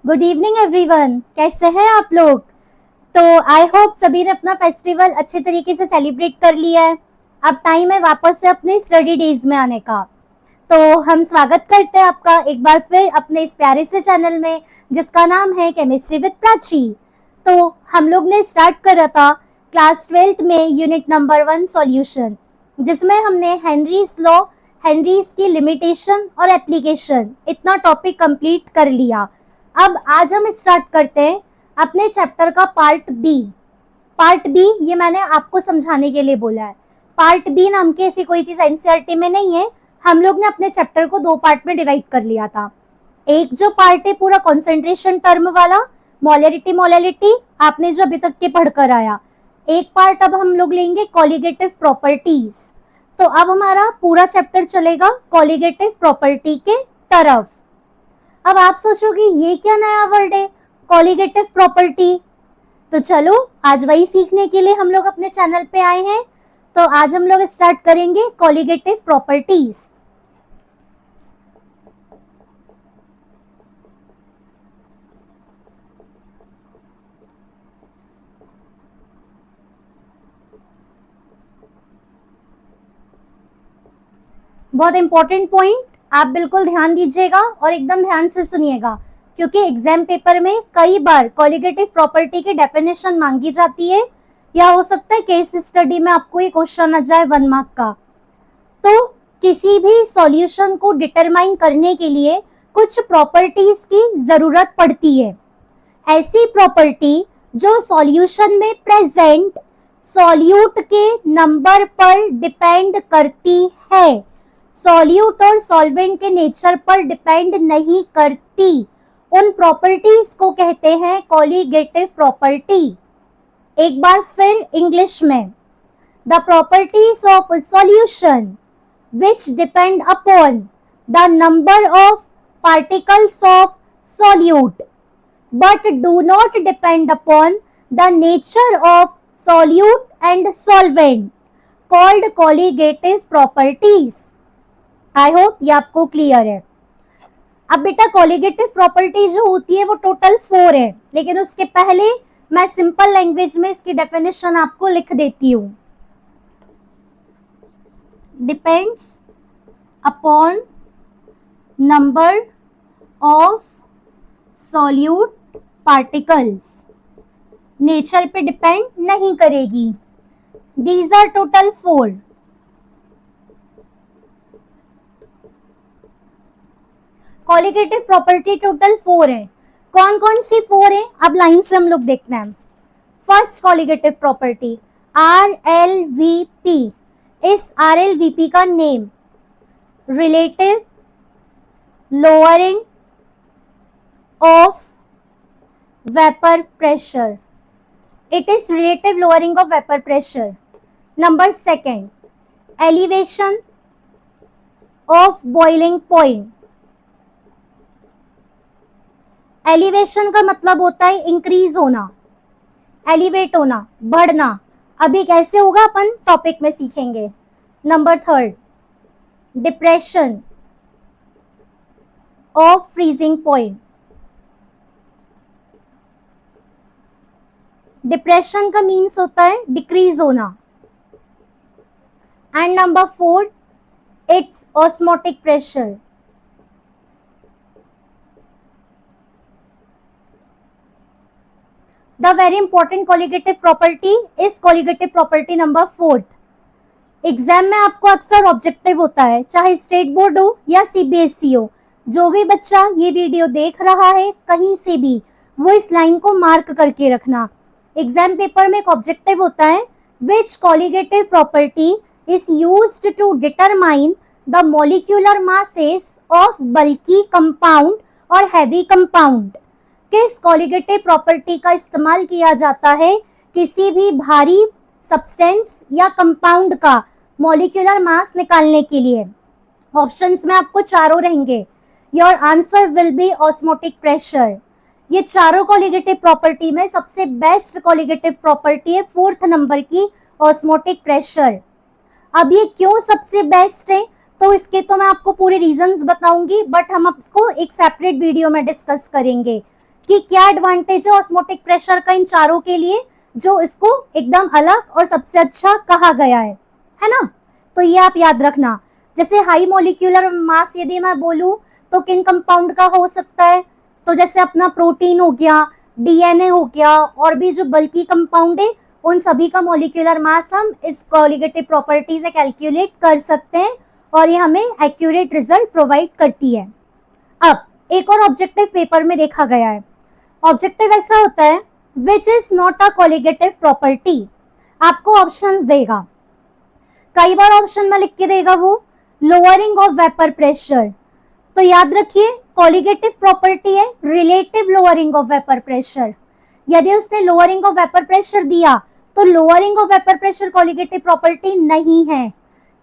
Good evening everyone, कैसे हैं आप लोग। तो आई होप सभी ने अपना फेस्टिवल अच्छे तरीके से सेलिब्रेट कर लिया है। अब टाइम है वापस से अपने स्टडी डेज में आने का। तो हम स्वागत करते हैं आपका एक बार फिर अपने इस प्यारे से चैनल में जिसका नाम है केमिस्ट्री विद प्राची। तो हम लोग ने स्टार्ट करा था क्लास 12th में यूनिट नंबर 1 सॉल्यूशन, जिसमें हमने हेनरीज लॉ, हेनरीज की लिमिटेशन और एप्लीकेशन इतना टॉपिक कंप्लीट कर लिया। अब आज हम स्टार्ट करते हैं अपने चैप्टर का पार्ट बी। पार्ट बी ये मैंने आपको समझाने के लिए बोला है। पार्ट बी नाम की ऐसी कोई चीज एनसीईआरटी में नहीं है। हम लोग ने अपने चैप्टर को 2 पार्ट में डिवाइड कर लिया था। एक जो पार्ट है पूरा कॉन्सेंट्रेशन टर्म वाला, मोलैरिटी मोलैलिटी, आपने जो अभी तक के पढ़कर आया। एक पार्ट अब हम लोग लेंगे कॉलिगेटिव प्रॉपर्टीज। तो अब हमारा पूरा चैप्टर चलेगा कॉलिगेटिव प्रॉपर्टी के तरफ। अब आप सोचोगे ये क्या नया वर्ड है कॉलिगेटिव प्रॉपर्टी। तो चलो आज वही सीखने के लिए हम लोग अपने चैनल पे आए हैं। तो आज हम लोग स्टार्ट करेंगे कॉलिगेटिव प्रॉपर्टीज। बहुत इंपॉर्टेंट पॉइंट, आप बिल्कुल ध्यान दीजिएगा और एकदम ध्यान से सुनिएगा, क्योंकि एग्जाम पेपर में कई बार कॉलिगेटिव प्रॉपर्टी की डेफिनेशन मांगी जाती है, या हो सकता है केस स्टडी में आपको ये क्वेश्चन आ जाए 1 मार्क का। तो किसी भी सॉल्यूशन को डिटरमाइन करने के लिए कुछ प्रॉपर्टीज की जरूरत पड़ती है। ऐसी प्रॉपर्टी जो सॉल्यूशन में प्रेजेंट सॉल्यूट के नंबर पर डिपेंड करती है, सॉल्यूट और सॉल्वेंट के नेचर पर डिपेंड नहीं करती, उन प्रॉपर्टीज को कहते हैं कॉलिगेटिव प्रॉपर्टी। एक बार फिर इंग्लिश में, the properties of solution which depend upon the number of particles of solute but do not depend upon the nature of solute and solvent called colligative properties। I hope ये आपको clear है। अब बेटा colligative property जो होती है वो total 4 है, लेकिन उसके पहले मैं सिंपल लैंग्वेज में इसकी डेफिनेशन आपको लिख देती हूँ। Depends upon number of solute particles, nature पे डिपेंड नहीं करेगी। These are total 4। Colligative property total 4 है। कौन कौन सी 4 है अब लाइन से हम लोग देखना है। First colligative property RLVP। इस RLVP का name relative lowering of vapour pressure. It is relative lowering of vapour pressure. Number second, elevation of boiling point. Elevation का मतलब होता है इंक्रीज होना, एलिवेट होना, बढ़ना। अभी कैसे होगा अपन टॉपिक में सीखेंगे। Number third, depression of freezing point. Depression का मीन्स होता है डिक्रीज होना। And number fourth, it's osmotic pressure. The very important colligative property is colligative property number 4th। Exam में आपको अक्सर ऑब्जेक्टिव होता है, चाहे स्टेट बोर्ड हो या सीबीएसई हो। जो भी बच्चा ये वीडियो देख रहा है कहीं से भी, वो इस लाइन को मार्क करके रखना। एग्जाम पेपर में एक ऑब्जेक्टिव होता है, which colligative property is used to determine the molecular masses of bulky compound और हैवी कंपाउंड। किस कॉलिगेटिव प्रॉपर्टी का इस्तेमाल किया जाता है किसी भी भारी सब्सटेंस या कंपाउंड का मॉलिक्यूलर मास निकालने के लिए। ऑप्शंस में आपको चारों रहेंगे। Your answer will be osmotic pressure. ये चारों कॉलिगेटिव प्रॉपर्टी में सबसे बेस्ट कॉलिगेटिव प्रॉपर्टी है 4th नंबर की, ऑस्मोटिक प्रेशर। अब ये क्यों सबसे बेस्ट है, तो इसके तो मैं आपको पूरे रीजंस बताऊंगी, बट हम इसको एक सेपरेट वीडियो में डिस्कस करेंगे। कि क्या एडवांटेज है ऑस्मोटिक प्रेशर का इन चारों के लिए, जो इसको एकदम अलग और सबसे अच्छा कहा गया है ना। तो ये आप याद रखना। जैसे हाई मॉलिक्यूलर मास यदि मैं बोलूं तो किन कंपाउंड का हो सकता है, तो जैसे अपना प्रोटीन हो गया, डीएनए हो गया, और भी जो बल्कि कंपाउंड है उन सभी का मॉलिक्यूलर मास हम इस कोलिगेटिव प्रॉपर्टी से कैलकुलेट कर सकते हैं और ये हमें एक्यूरेट रिजल्ट प्रोवाइड करती है। अब एक और ऑब्जेक्टिव पेपर में देखा गया है, ऑब्जेक्टिव ऐसा होता है which is not a colligative property. आपको ऑप्शंस देगा, कई बार ऑप्शन में लिख के देगा वो लोअरिंग ऑफ वेपर प्रेशर। तो याद रखिए कोलिगेटिव प्रॉपर्टी है relative lowering of vapour pressure. यदि उसने लोअरिंग ऑफ वेपर प्रेशर दिया तो lowering of vapour pressure colligative property नहीं है।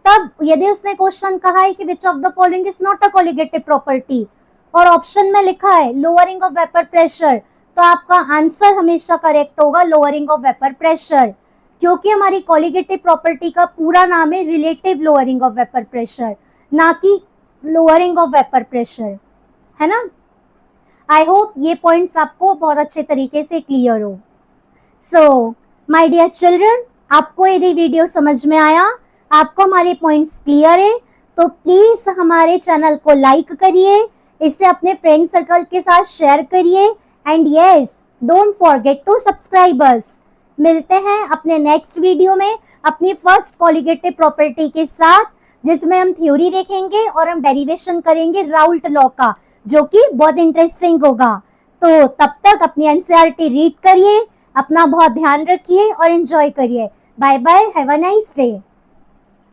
तब यदि उसने क्वेश्चन कहा है कि which of the following is not a colligative property और ऑप्शन में लिखा है लोअरिंग ऑफ वेपर प्रेशर, तो आपका आंसर हमेशा करेक्ट होगा लोअरिंग ऑफ वेपर प्रेशर, क्योंकि हमारी कोलिगेटिव प्रॉपर्टी का पूरा नाम है relative lowering of vapour pressure, ना कि लोअरिंग ऑफ वेपर प्रेशर, है ना। आई होप ये पॉइंट्स आपको बहुत अच्छे तरीके से क्लियर हो। सो माय डियर चिल्ड्रन, आपको यदि वीडियो समझ में आया, आपको हमारे पॉइंट्स क्लियर है, तो प्लीज हमारे चैनल को लाइक करिए, इसे अपने फ्रेंड सर्कल के साथ शेयर करिए, and yes don't forget to subscribe us. मिलते हैं अपने नेक्स्ट वीडियो में अपनी फर्स्ट कोलिगेटिव प्रॉपर्टी के साथ, जिसमें हम थ्योरी देखेंगे और हम डेरिवेशन करेंगे राउल्ट लॉ का, जो कि बहुत इंटरेस्टिंग होगा। तो तब तक अपनी एनसीईआरटी रीड करिए, अपना बहुत ध्यान रखिए और एंजॉय करिए। Bye bye, have a nice day.